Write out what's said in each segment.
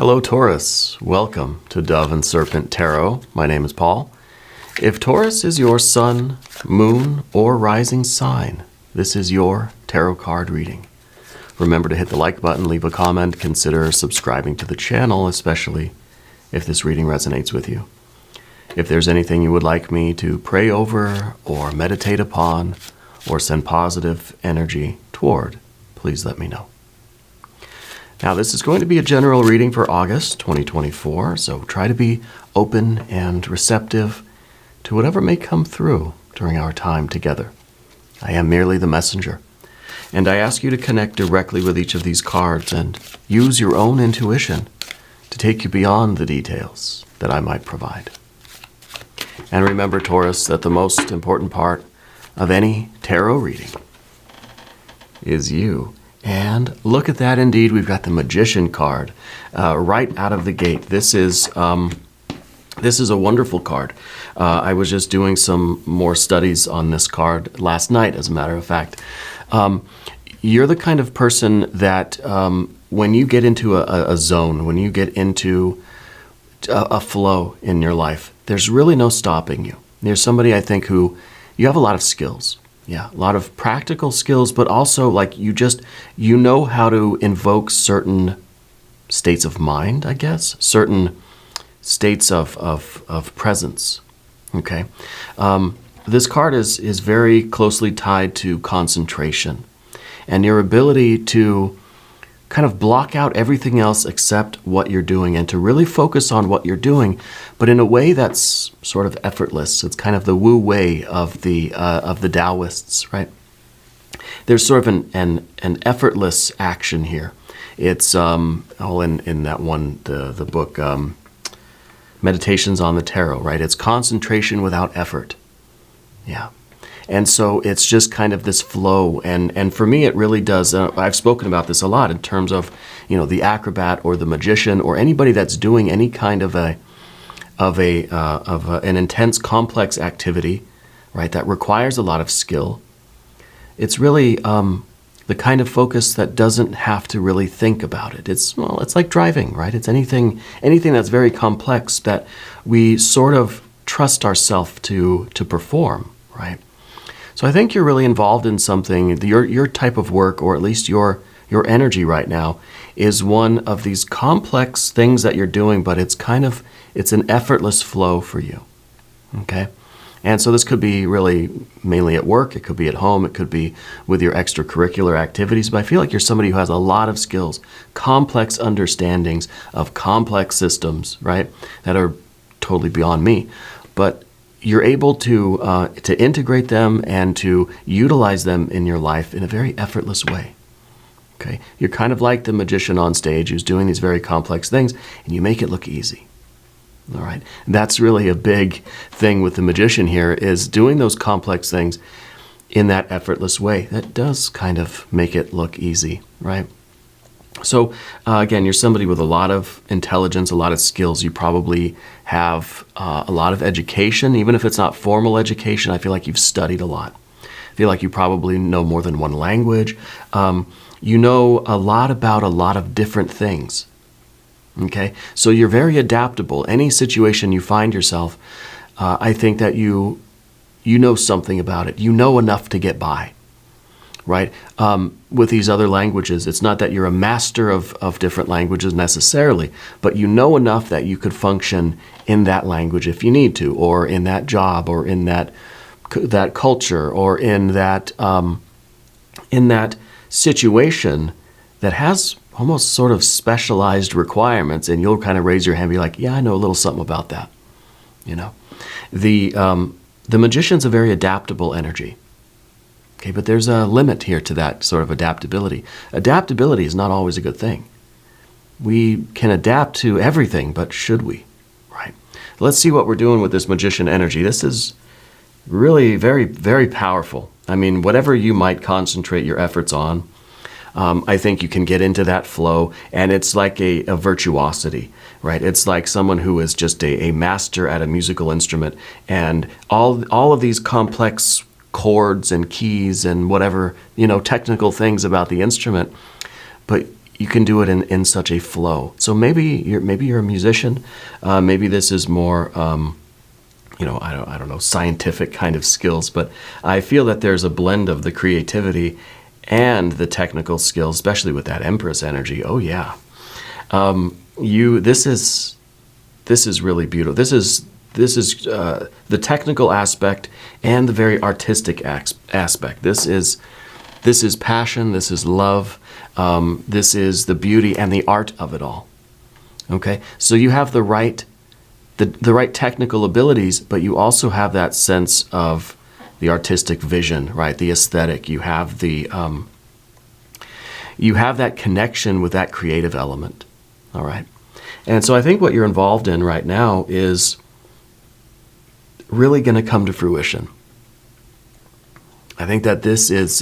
Hello Taurus, welcome to Dove and Serpent Tarot. My name is Paul. If Taurus is your sun, moon, or rising sign, this is your tarot card reading. Remember to hit the like button, leave a comment, consider subscribing to the channel, especially if this reading resonates with you. If there's anything you would like me to pray over or meditate upon or send positive energy toward, please let me know. Now, this is going to be a general reading for August 2024, so try to be open and receptive to whatever may come through during our time together. I am merely the messenger, and I ask you to connect directly with each of these cards and use your own intuition to take you beyond the details that I might provide. And remember, Taurus, that the most important part of any tarot reading is you. And look at that, indeed, we've got the Magician card right out of the gate. This is a wonderful card. I was just doing some more studies on this card last night, as a matter of fact. You're the kind of person that when you get into a zone, when you get into a flow in your life, there's really no stopping you. There's somebody, I think, who you have a lot of skills. Yeah, a lot of practical skills, but also like you know how to invoke certain states of mind, I guess, certain states of presence. Okay, this card is very closely tied to concentration and your ability to kind of block out everything else except what you're doing and to really focus on what you're doing, but in a way that's sort of effortless. It's kind of the Wu way of the Taoists, right? There's sort of an effortless action here. It's all in that one, the book Meditations on the Tarot, right? It's concentration without effort. Yeah. And so it's just kind of this flow, and for me it really does. I've spoken about this a lot in terms of, you know, the acrobat or the magician or anybody that's doing any kind of an intense, complex activity, right? That requires a lot of skill. It's really the kind of focus that doesn't have to really think about it. It's like driving, right? It's anything that's very complex that we sort of trust ourselves to perform, right? So I think you're really involved in something. Your type of work, or at least your energy right now, is one of these complex things that you're doing, but it's an effortless flow for you. Okay? And so this could be really mainly at work, it could be at home, it could be with your extracurricular activities, but I feel like you're somebody who has a lot of skills, complex understandings of complex systems, right? That are totally beyond me. But you're able to integrate them and to utilize them in your life in a very effortless way. Okay, you're kind of like the magician on stage who's doing these very complex things, and you make it look easy. All right, that's really a big thing with the magician here, is doing those complex things in that effortless way. That does kind of make it look easy, right? So again, you're somebody with a lot of intelligence, a lot of skills. You probably have a lot of education, even if it's not formal education. I feel like you've studied a lot. I feel like you probably know more than one language. You know a lot about a lot of different things. Okay, so you're very adaptable. Any situation you find yourself, I think that you know something about it. You know enough to get by. Right? With these other languages, it's not that you're a master of different languages necessarily, but you know enough that you could function in that language if you need to, or in that job, or in that culture, or in that situation that has almost sort of specialized requirements, and you'll kind of raise your hand and be like, yeah, I know a little something about that. You know, the magician's a very adaptable energy. Okay, but there's a limit here to that sort of adaptability. Adaptability is not always a good thing. We can adapt to everything, but should we? Right? Let's see what we're doing with this magician energy. This is really very, very powerful. I mean, whatever you might concentrate your efforts on, I think you can get into that flow, and it's like a virtuosity, right? It's like someone who is just a master at a musical instrument, and all of these complex chords and keys and whatever, technical things about the instrument, but you can do it in such a flow. So maybe you're a musician. Maybe this is more I don't know, scientific kind of skills, but I feel that there's a blend of the creativity and the technical skills, especially with that Empress energy. Oh yeah. This is really beautiful. This is the technical aspect and the very artistic aspect. This is passion. This is love. This is the beauty and the art of it all. Okay, so you have the right technical abilities, but you also have that sense of the artistic vision, right? The aesthetic. You have that connection with that creative element. All right, and so I think what you're involved in right now is really going to come to fruition. I think that this is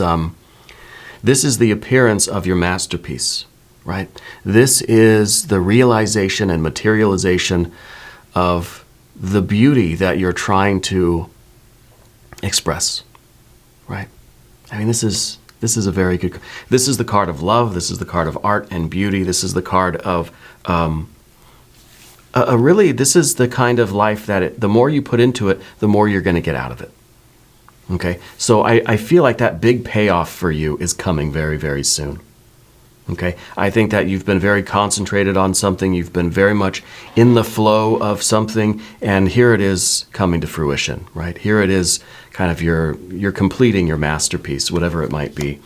the appearance of your masterpiece, right? This is the realization and materialization of the beauty that you're trying to express, right? I mean, this is a very good. This is the card of love. This is the card of art and beauty. This is the card of really. This is the kind of life that the more you put into it, the more you're going to get out of it. Okay, so I feel like that big payoff for you is coming very, very soon. Okay, I think that you've been very concentrated on something. You've been very much in the flow of something, and here it is coming to fruition, right? Here it is kind of you're completing your masterpiece, whatever it might be.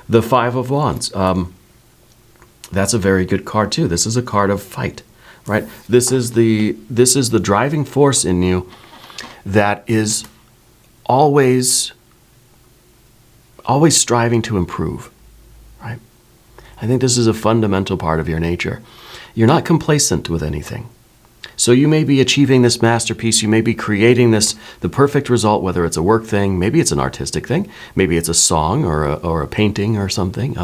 The Five of Wands, that's a very good card too. This is a card of fight, right? This is the driving force in you that is always striving to improve, right? I think this is a fundamental part of your nature. You're not complacent with anything. So you may be achieving this masterpiece, you may be creating the perfect result, whether it's a work thing, maybe it's an artistic thing, maybe it's a song or a painting or something.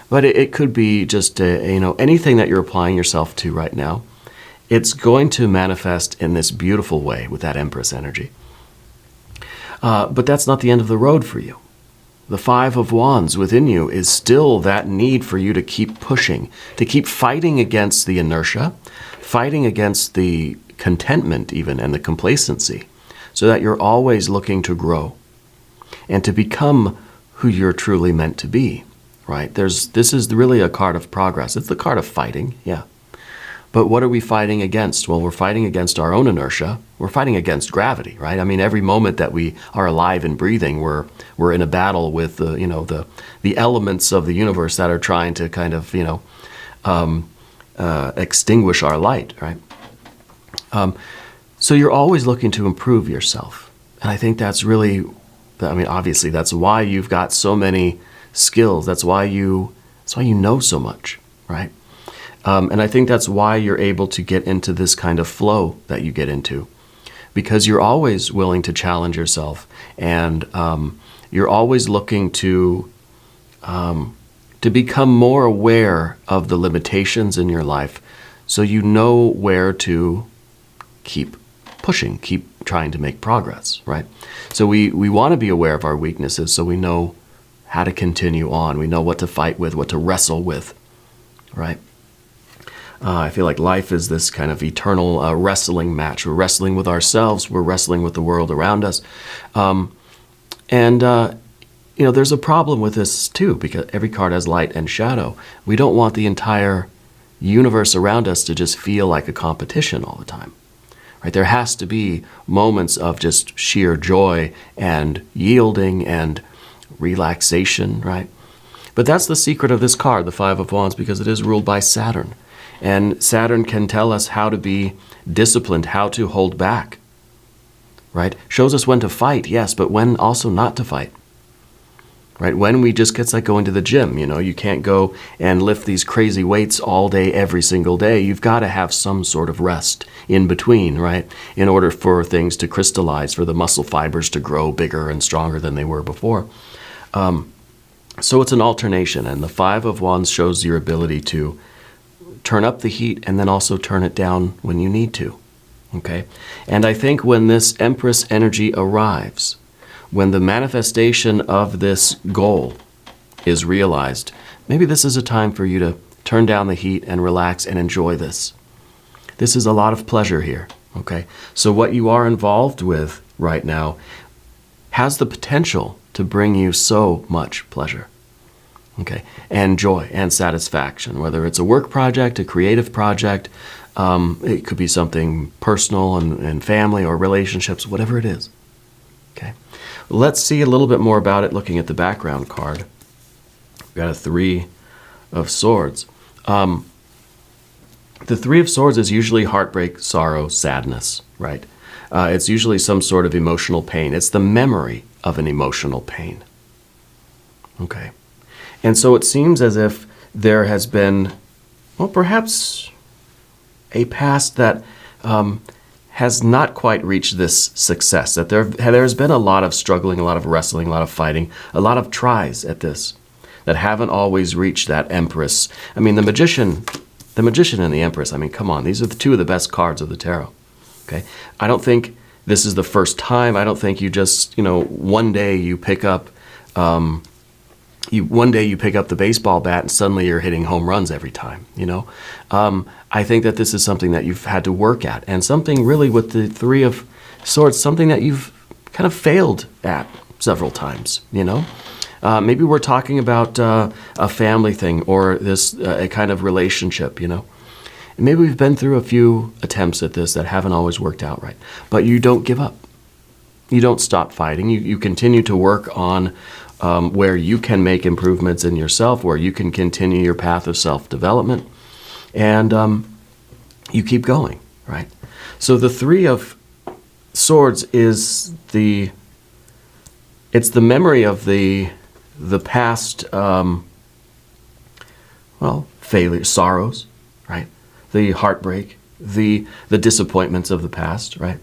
But it could be just anything that you're applying yourself to right now. It's going to manifest in this beautiful way with that Empress energy. But that's not the end of the road for you. The Five of Wands within you is still that need for you to keep pushing, to keep fighting against the inertia, fighting against the contentment even and the complacency, so that you're always looking to grow and to become who you're truly meant to be, right? This is really a card of progress. It's the card of fighting, yeah. But what are we fighting against? Well, we're fighting against our own inertia. We're fighting against gravity, right? I mean, every moment that we are alive and breathing, we're in a battle with the elements of the universe that are trying to kind of extinguish our light, right? So you're always looking to improve yourself, and I think that's really, obviously that's why you've got so many skills. That's why you know so much, right? And I think that's why you're able to get into this kind of flow that you get into, because you're always willing to challenge yourself, and you're always looking to become more aware of the limitations in your life, so you know where to keep pushing, keep trying to make progress, right? So we want to be aware of our weaknesses, so we know how to continue on. We know what to fight with, what to wrestle with, right? I feel like life is this kind of eternal wrestling match. We're wrestling with ourselves. We're wrestling with the world around us. There's a problem with this too, because every card has light and shadow. We don't want the entire universe around us to just feel like a competition all the time, right? There has to be moments of just sheer joy and yielding and relaxation, right? But that's the secret of this card, the Five of Wands, because it is ruled by Saturn. And Saturn can tell us how to be disciplined, how to hold back, right? Shows us when to fight, yes, but when also not to fight, right? When it's like going to the gym, you can't go and lift these crazy weights all day, every single day. You've got to have some sort of rest in between, right? In order for things to crystallize, for the muscle fibers to grow bigger and stronger than they were before. So it's an alternation, and the Five of Wands shows your ability to turn up the heat and then also turn it down when you need to, okay? And I think when this Empress energy arrives, when the manifestation of this goal is realized, maybe this is a time for you to turn down the heat and relax and enjoy this. This is a lot of pleasure here, okay? So what you are involved with right now has the potential to bring you so much pleasure, okay? And joy and satisfaction, whether it's a work project, a creative project, it could be something personal and family or relationships, whatever it is, okay? Let's see a little bit more about it looking at the background card. We've got a 3 of Swords. The 3 of Swords is usually heartbreak, sorrow, sadness, right? It's usually some sort of emotional pain. It's the memory of an emotional pain, okay? And so it seems as if there has been, well, perhaps a past that has not quite reached this success, that there's been a lot of struggling, a lot of wrestling, a lot of fighting, a lot of tries at this that haven't always reached that Empress. I mean, the Magician and the Empress, I mean, come on, these are the 2 of the best cards of the tarot, okay? I don't think this is the first time. I don't think you just, one day you pick up the baseball bat and suddenly you're hitting home runs every time, I think that this is something that you've had to work at, and something really with the 3 of Swords, something that you've kind of failed at several times, Maybe we're talking about a family thing or this a kind of relationship, And maybe we've been through a few attempts at this that haven't always worked out right. But you don't give up. You don't stop fighting. You continue to work on where you can make improvements in yourself, where you can continue your path of self-development. And you keep going, right? So the 3 of Swords is it's the memory of the past, failure, sorrows, right? The heartbreak, the disappointments of the past, right?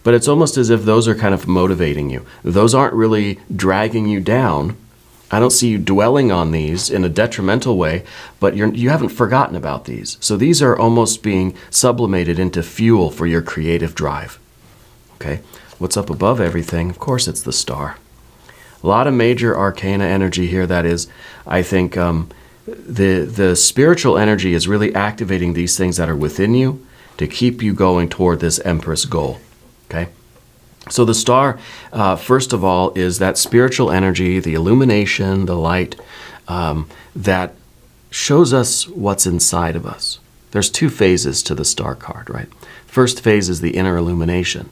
But it's almost as if those are kind of motivating you. Those aren't really dragging you down. I don't see you dwelling on these in a detrimental way, but you haven't forgotten about these. So these are almost being sublimated into fuel for your creative drive, okay? What's up above everything? Of course, it's the Star. A lot of major arcana energy here. That is, I think the spiritual energy is really activating these things that are within you to keep you going toward this Empress goal, okay? So the Star, first of all, is that spiritual energy, the illumination, the light that shows us what's inside of us. There's 2 phases to the Star card, right? First phase is the inner illumination.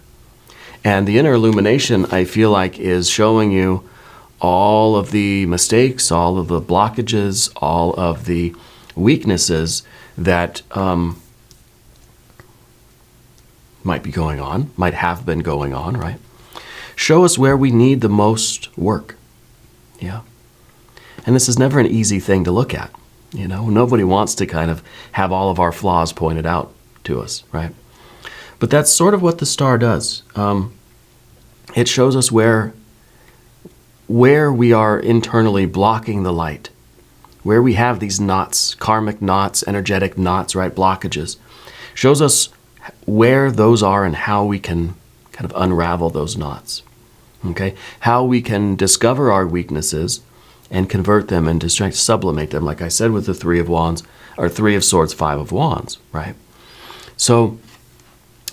And the inner illumination, I feel like, is showing you all of the mistakes, all of the blockages, all of the weaknesses that might be going on, might have been going on, right? Show us where we need the most work, yeah? And this is never an easy thing to look at, Nobody wants to kind of have all of our flaws pointed out to us, right? But that's sort of what the Star does. It shows us where we are internally blocking the light, where we have these knots, karmic knots, energetic knots, right, blockages. Shows us where those are and how we can kind of unravel those knots, okay? How we can discover our weaknesses and convert them into strength, sublimate them, like I said with the 3 of Wands, or 3 of Swords, 5 of Wands, right? So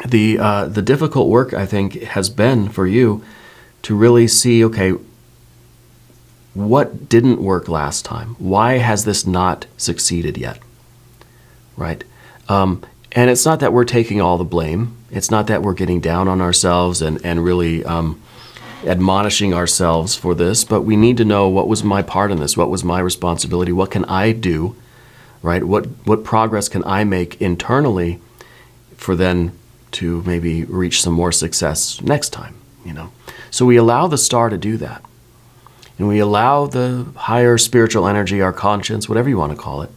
the difficult work, I think, has been for you to really see, okay, what didn't work last time? Why has this not succeeded yet? Right? And it's not that we're taking all the blame. It's not that we're getting down on ourselves and really admonishing ourselves for this, but we need to know, what was my part in this? What was my responsibility? What can I do? Right? What progress can I make internally for then to maybe reach some more success next time, So we allow the Star to do that. And we allow the higher spiritual energy, our conscience, whatever you want to call it,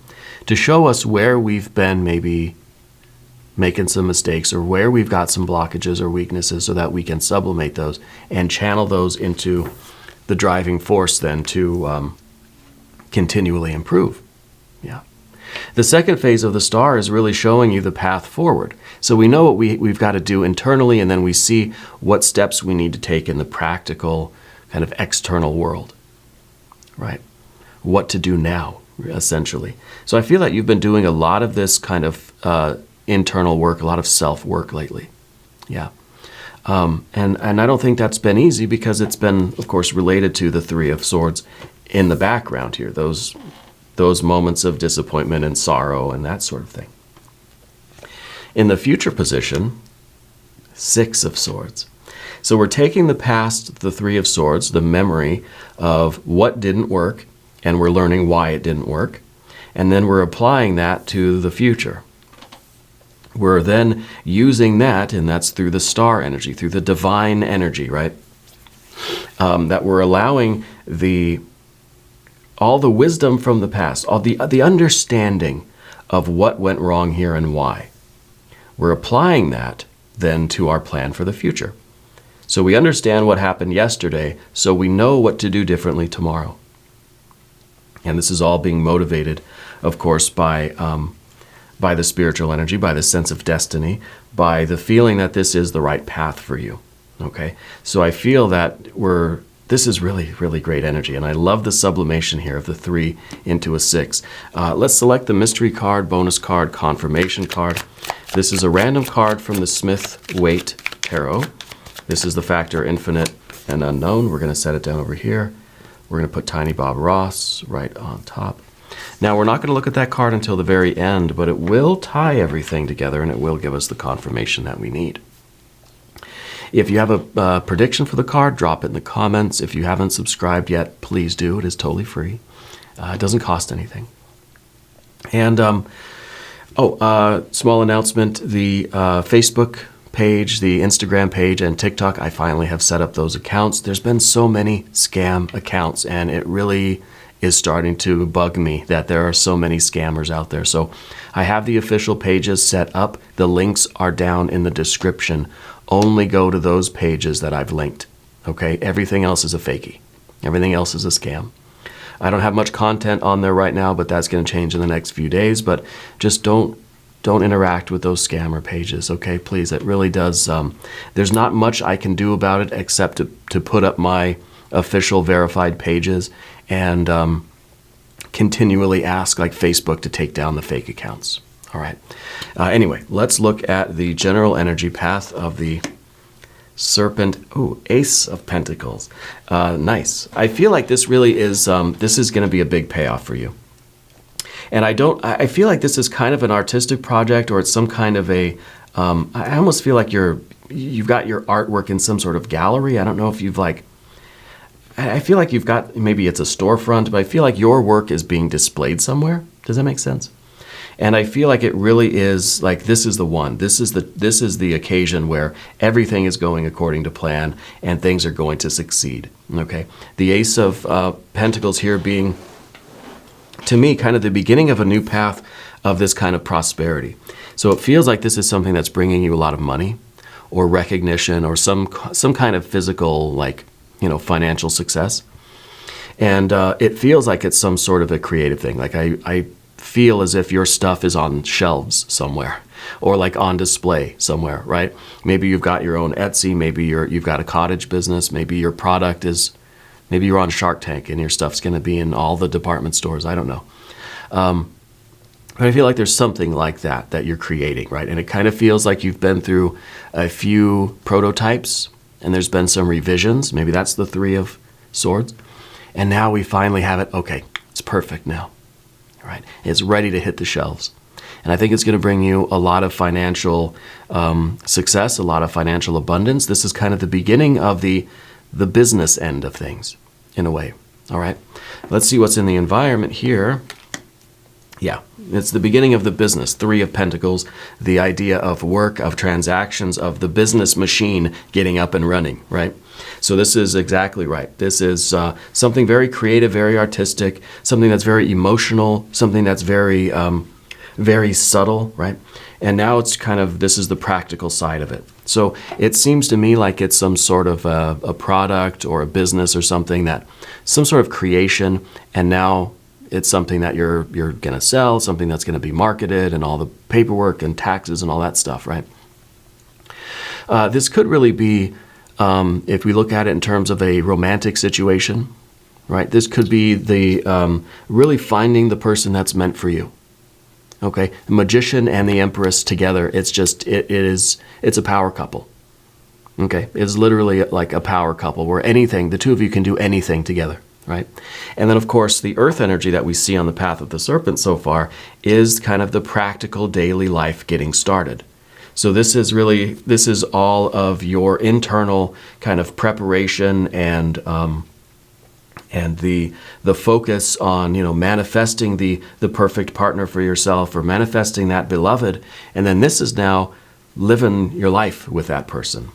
to show us where we've been maybe making some mistakes or where we've got some blockages or weaknesses so that we can sublimate those and channel those into the driving force then to continually improve. Yeah. The second phase of the Star is really showing you the path forward. So we know what we've got to do internally, and then we see what steps we need to take in the practical kind of external world, right? What to do now, essentially. So I feel that you've been doing a lot of this kind of internal work, a lot of self-work lately. Yeah. And I don't think that's been easy because it's been, of course, related to the Three of Swords in the background here, those moments of disappointment and sorrow and that sort of thing. In the future position, Six of Swords. So we're taking the past, the Three of Swords, the memory of what didn't work, and we're learning why it didn't work, and then we're applying that to the future. We're then using that, and that's through the star energy, through the divine energy, right? That we're allowing all the wisdom from the past, all the understanding of what went wrong here and why. We're applying that then to our plan for the future. So we understand what happened yesterday, so we know what to do differently tomorrow. And this is all being motivated, of course, by the spiritual energy, by the sense of destiny, by the feeling that this is the right path for you. Okay? So I feel that this is really, really great energy. And I love the sublimation here of the 3 into a 6. Let's select the mystery card, bonus card, confirmation card. This is a random card from the Smith-Waite Tarot. This is the factor infinite and unknown. We're going to set it down over here. We're going to put Tiny Bob Ross right on top. Now, we're not going to look at that card until the very end, but it will tie everything together and it will give us the confirmation that we need. If you have a prediction for the card, drop it in the comments. If you haven't subscribed yet, please do. It is totally free. It doesn't cost anything. And, small announcement, the Facebook page, the Instagram page, and TikTok, I finally have set up those accounts. There's been so many scam accounts, and it really is starting to bug me that there are so many scammers out there. So I have the official pages set up. The links are down in the description. Only go to those pages that I've linked. Okay? Everything else is a fakie. Everything else is a scam. I don't have much content on there right now, but that's going to change in the next few days. But just don't interact with those scammer pages, okay? Please, it really does. There's not much I can do about it except to put up my official verified pages and continually ask like Facebook to take down the fake accounts. All right. Anyway, let's look at the general energy path of the Serpent. Ooh, Ace of Pentacles. Nice. I feel like this really is, this is going to be a big payoff for you. And I feel like this is kind of an artistic project, or it's some kind of I almost feel like you've got your artwork in some sort of gallery. I don't know if I feel like you've got, maybe it's a storefront, but I feel like your work is being displayed somewhere. Does that make sense? And I feel like it really is like, this is the one. This is the occasion where everything is going according to plan and things are going to succeed. Okay. The Ace of Pentacles here being, to me, kind of the beginning of a new path of this kind of prosperity. So it feels like this is something that's bringing you a lot of money or recognition or some kind of physical, like, financial success. And it feels like it's some sort of a creative thing. Like I feel as if your stuff is on shelves somewhere or like on display somewhere, right? Maybe you've got your own Etsy. Maybe you've got a cottage business. Maybe your product is, maybe you're on Shark Tank and your stuff's going to be in all the department stores. I don't know. But I feel like there's something like that you're creating, right? And it kind of feels like you've been through a few prototypes and there's been some revisions. Maybe that's the 3 of Swords. And now we finally have it. Okay, it's perfect now, right? It's ready to hit the shelves. And I think it's going to bring you a lot of financial success, a lot of financial abundance. This is kind of the beginning of the business end of things, in a way. All right, let's see what's in the environment here. Yeah, it's the beginning of the business. 3 of Pentacles, the idea of work, of transactions, of the business machine getting up and running, right? So this is exactly right. This is something very creative, very artistic, something that's very emotional, something that's very, very subtle, right? And now it's kind of, this is the practical side of it. So it seems to me like it's some sort of a product or a business or something that, some sort of creation, and now it's something that you're going to sell, something that's going to be marketed and all the paperwork and taxes and all that stuff, right? This could really be, if we look at it in terms of a romantic situation, right? This could be the really finding the person that's meant for you. Okay, the Magician and the Empress together, it's a power couple. Okay, it's literally like a power couple where the two of you can do anything together, right? And then of course the earth energy that we see on the path of the serpent so far is kind of the practical daily life getting started. So this is all of your internal kind of preparation and the focus on, manifesting the perfect partner for yourself or manifesting that beloved. And then this is now living your life with that person.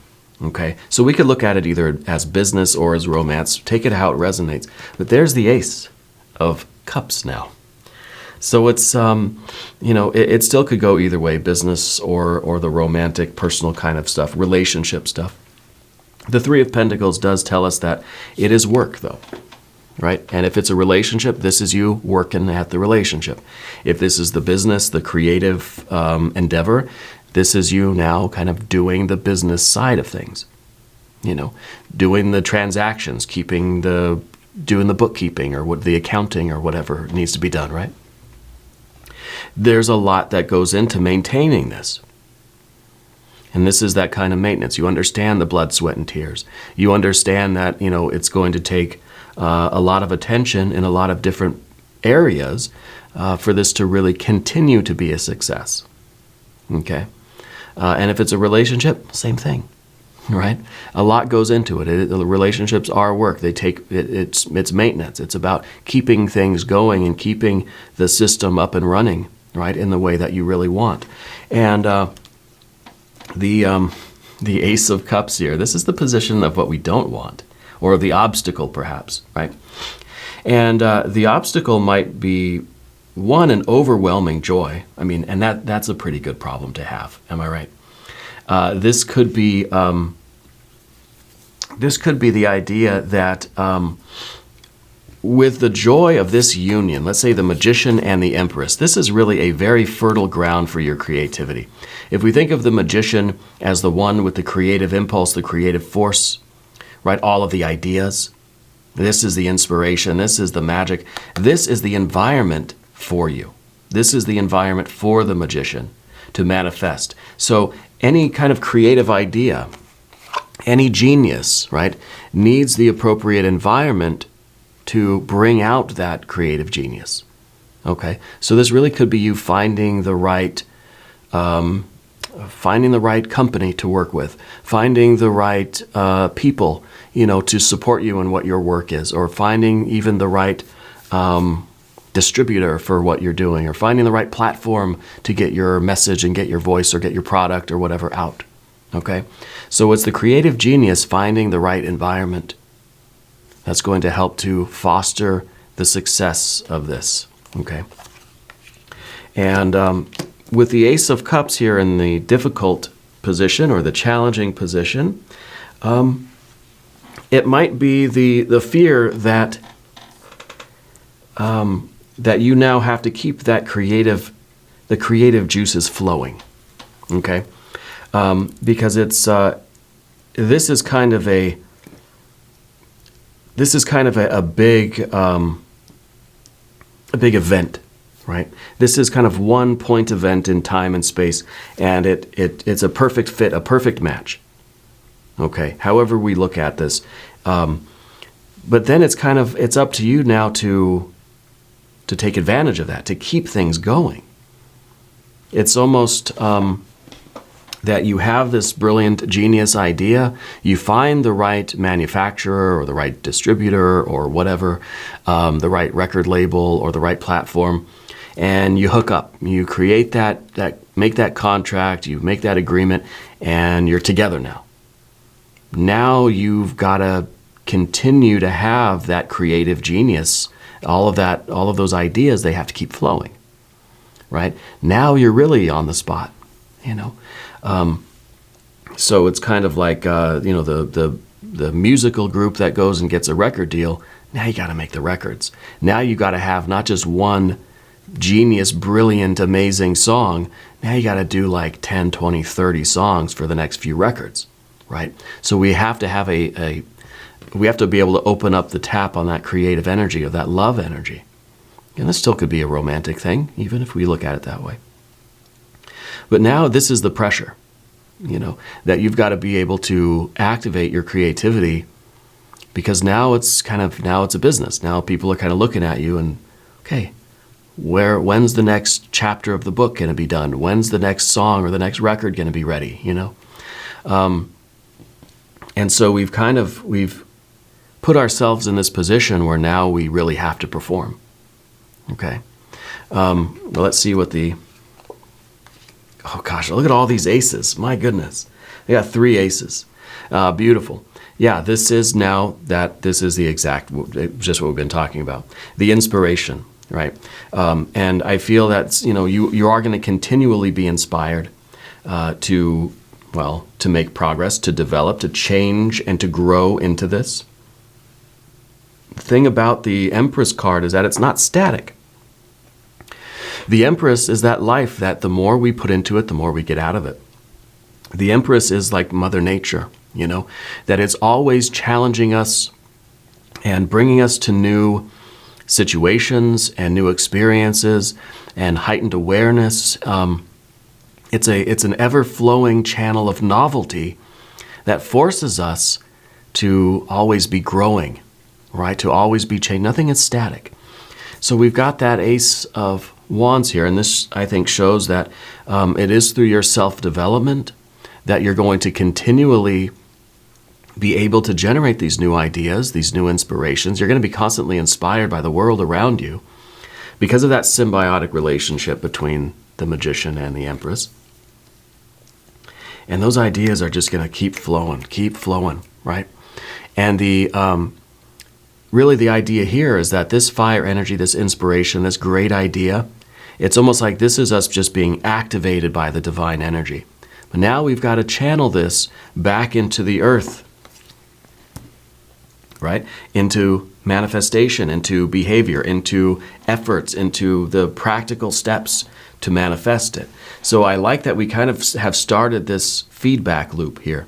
Okay, so we could look at it either as business or as romance. Take it how it resonates. But there's the Ace of Cups now. So it's, it still could go either way, business or the romantic, personal kind of stuff, relationship stuff. The Three of Pentacles does tell us that it is work, though, right? And if it's a relationship, this is you working at the relationship. If this is the business, the creative endeavor, this is you now kind of doing the business side of things, doing the transactions, doing the bookkeeping or the accounting or whatever needs to be done, right? There's a lot that goes into maintaining this. And this is that kind of maintenance. You understand the blood, sweat, and tears. You understand that, it's going to take a lot of attention in a lot of different areas for this to really continue to be a success. Okay? And if it's a relationship, same thing, right? A lot goes into it. The relationships are work. It's maintenance. It's about keeping things going and keeping the system up and running, right, in the way that you really want. And the Ace of Cups here, this is the position of what we don't want, or the obstacle perhaps, right? And the obstacle might be, one, an overwhelming joy. I mean, and that's a pretty good problem to have. Am I right? This could be the idea that with the joy of this union, let's say the Magician and the Empress, this is really a very fertile ground for your creativity. If we think of the Magician as the one with the creative impulse, the creative force, right? All of the ideas. This is the inspiration. This is the magic. This is the environment for you. This is the environment for the Magician to manifest. So any kind of creative idea, any genius, right, needs the appropriate environment to bring out that creative genius. Okay, so this really could be you finding the right company to work with, finding the right people, to support you in what your work is, or finding even the right distributor for what you're doing, or finding the right platform to get your message and get your voice or get your product or whatever out. Okay, so it's the creative genius finding the right environment that's going to help to foster the success of this. Okay, and with the Ace of Cups here in the difficult position or the challenging position, it might be the fear that that you now have to keep the creative juices flowing, okay? Because this is kind of a big event, right? This is kind of one point event in time and space, and it's a perfect fit, a perfect match. Okay, however we look at this, but then it's up to you now to take advantage of that, to keep things going. It's almost that you have this brilliant genius idea, you find the right manufacturer or the right distributor or whatever, the right record label or the right platform, and you hook up. You create that make that contract, you make that agreement, and you're together now. Now you've got to continue to have that creative genius. All of those ideas, they have to keep flowing, right? Now you're really on the spot, So it's kind of like, the musical group that goes and gets a record deal. Now you got to make the records. Now you got to have not just one genius, brilliant, amazing song. Now you got to do like 10, 20, 30 songs for the next few records, right? So we have to have a we have to be able to open up the tap on that creative energy, of that love energy. And this still could be a romantic thing, even if we look at it that way. But now this is the pressure, that you've got to be able to activate your creativity, because now it's a business. Now people are kind of looking at you and, okay, when's the next chapter of the book going to be done? When's the next song or the next record going to be ready? And so we've put ourselves in this position where now we really have to perform. Okay. Well, let's see what oh gosh, look at all these aces. My goodness. I got 3 aces. Beautiful. Yeah, this is the exact, just what we've been talking about. The inspiration, right? And I feel that, you are going to continually be inspired to make progress, to develop, to change, and to grow into this. The thing about the Empress card is that it's not static. The Empress is that life that the more we put into it, the more we get out of it. The Empress is like Mother Nature, that it's always challenging us and bringing us to new situations and new experiences and heightened awareness. It's an ever-flowing channel of novelty that forces us to always be growing, right? To always be changed. Nothing is static. So we've got that Ace of Wands here, and this, I think, shows that it is through your self-development that you're going to continually be able to generate these new ideas, these new inspirations. You're going to be constantly inspired by the world around you because of that symbiotic relationship between the Magician and the Empress. And those ideas are just going to keep flowing, right? And really the idea here is that this fire energy, this inspiration, this great idea, it's almost like this is us just being activated by the divine energy. But now we've got to channel this back into the earth, right? Into manifestation, into behavior, into efforts, into the practical steps to manifest it. So I like that we kind of have started this feedback loop here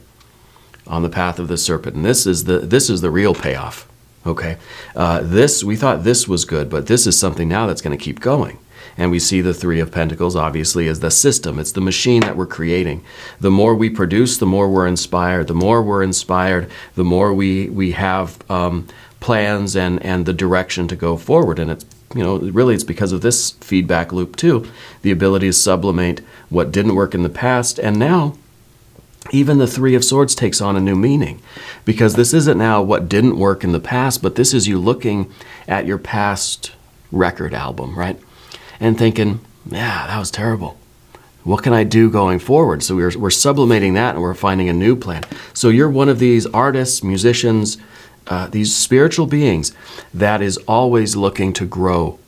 on the path of the serpent. And this is the real payoff. Okay, we thought this was good, but this is something now that's going to keep going. And we see the 3 of Pentacles, obviously, as the system. It's the machine that we're creating. The more we produce, the more we're inspired. The more we're inspired, the more we have plans and the direction to go forward. And it's, really it's because of this feedback loop too. The ability to sublimate what didn't work in the past. And now, even the 3 of Swords takes on a new meaning, because this isn't now what didn't work in the past, but this is you looking at your past record album, right? And thinking, yeah, that was terrible. What can I do going forward? So we're sublimating that and we're finding a new plan. So you're one of these artists, musicians, these spiritual beings that is always looking to grow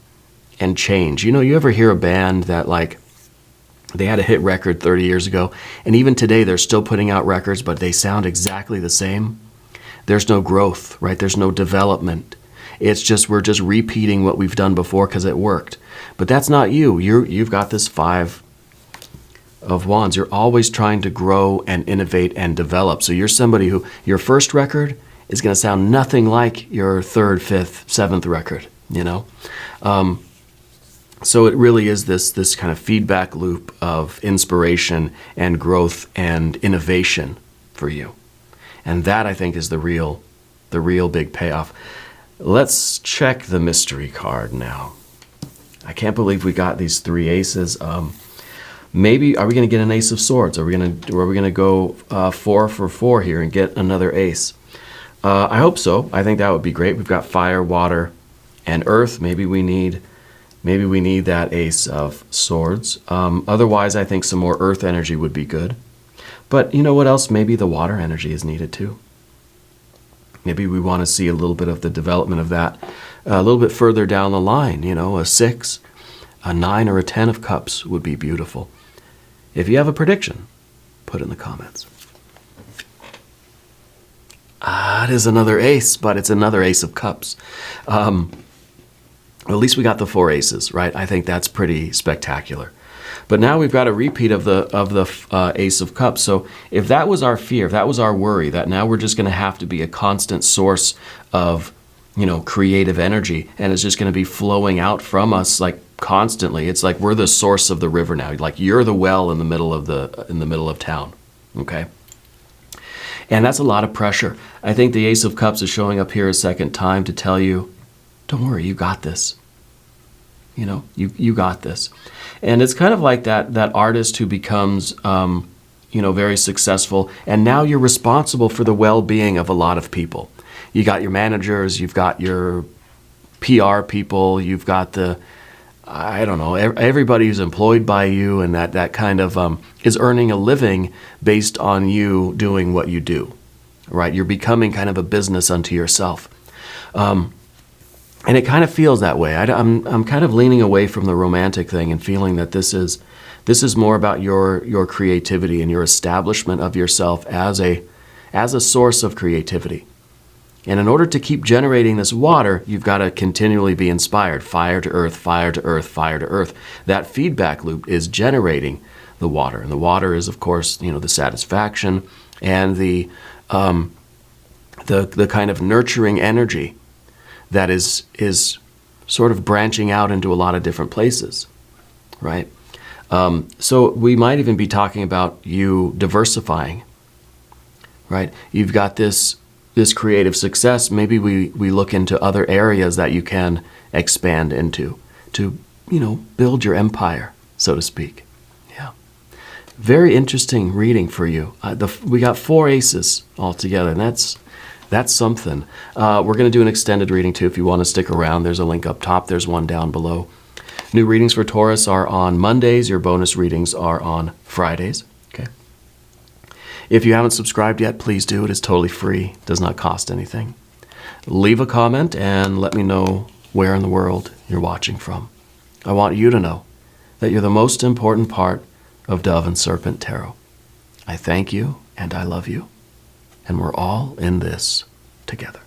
and change. You ever hear a band that they had a hit record 30 years ago, and even today they're still putting out records, but they sound exactly the same? There's no growth, right? There's no development. It's just, we're just repeating what we've done before because it worked. But that's not you. You've got this 5 of Wands. You're always trying to grow and innovate and develop. So you're somebody who, your first record is going to sound nothing like your 3rd, 5th, 7th record, So it really is this kind of feedback loop of inspiration and growth and innovation for you. And that, I think, is the real big payoff. Let's check the mystery card now. I can't believe we got these 3 aces. Maybe, are we going to get an Ace of Swords? Are we going to go 4 for 4 here and get another ace? I hope so. I think that would be great. We've got fire, water, and earth. Maybe we need that Ace of Swords. Otherwise, I think some more earth energy would be good. But you know what else? Maybe the water energy is needed too. Maybe we want to see a little bit of the development of that a little bit further down the line. A 6, a 9, or a 10 of cups would be beautiful. If you have a prediction, put it in the comments. It is another ace, but it's another Ace of Cups. At least we got the 4 aces, right? I think that's pretty spectacular. But now we've got a repeat of the Ace of Cups. So if that was our fear, if that was our worry, that now we're just going to have to be a constant source of, creative energy, and it's just going to be flowing out from us like constantly. It's like we're the source of the river now. Like you're the well in the middle of town. Okay. And that's a lot of pressure. I think the Ace of Cups is showing up here a second time to tell you, don't worry, you got this. You got this. And it's kind of like that artist who becomes, very successful, and now you're responsible for the well-being of a lot of people. You got your managers, you've got your PR people, you've got everybody who's employed by you, and that kind of is earning a living based on you doing what you do, right? You're becoming kind of a business unto yourself. And it kind of feels that way. I'm kind of leaning away from the romantic thing and feeling that this is more about your creativity and your establishment of yourself as a source of creativity. And in order to keep generating this water, you've got to continually be inspired. Fire to earth, fire to earth, fire to earth. That feedback loop is generating the water. And the water is, of course, the satisfaction and the kind of nurturing energy that is sort of branching out into a lot of different places, right? So we might even be talking about you diversifying, right? You've got this creative success. Maybe we look into other areas that you can expand into to, build your empire, so to speak. Yeah. Very interesting reading for you. We got 4 aces altogether, and that's something. We're going to do an extended reading too if you want to stick around. There's a link up top. There's one down below. New readings for Taurus are on Mondays. Your bonus readings are on Fridays. Okay. If you haven't subscribed yet, please do. It is totally free. It does not cost anything. Leave a comment and let me know where in the world you're watching from. I want you to know that you're the most important part of Dove and Serpent Tarot. I thank you and I love you. And we're all in this together.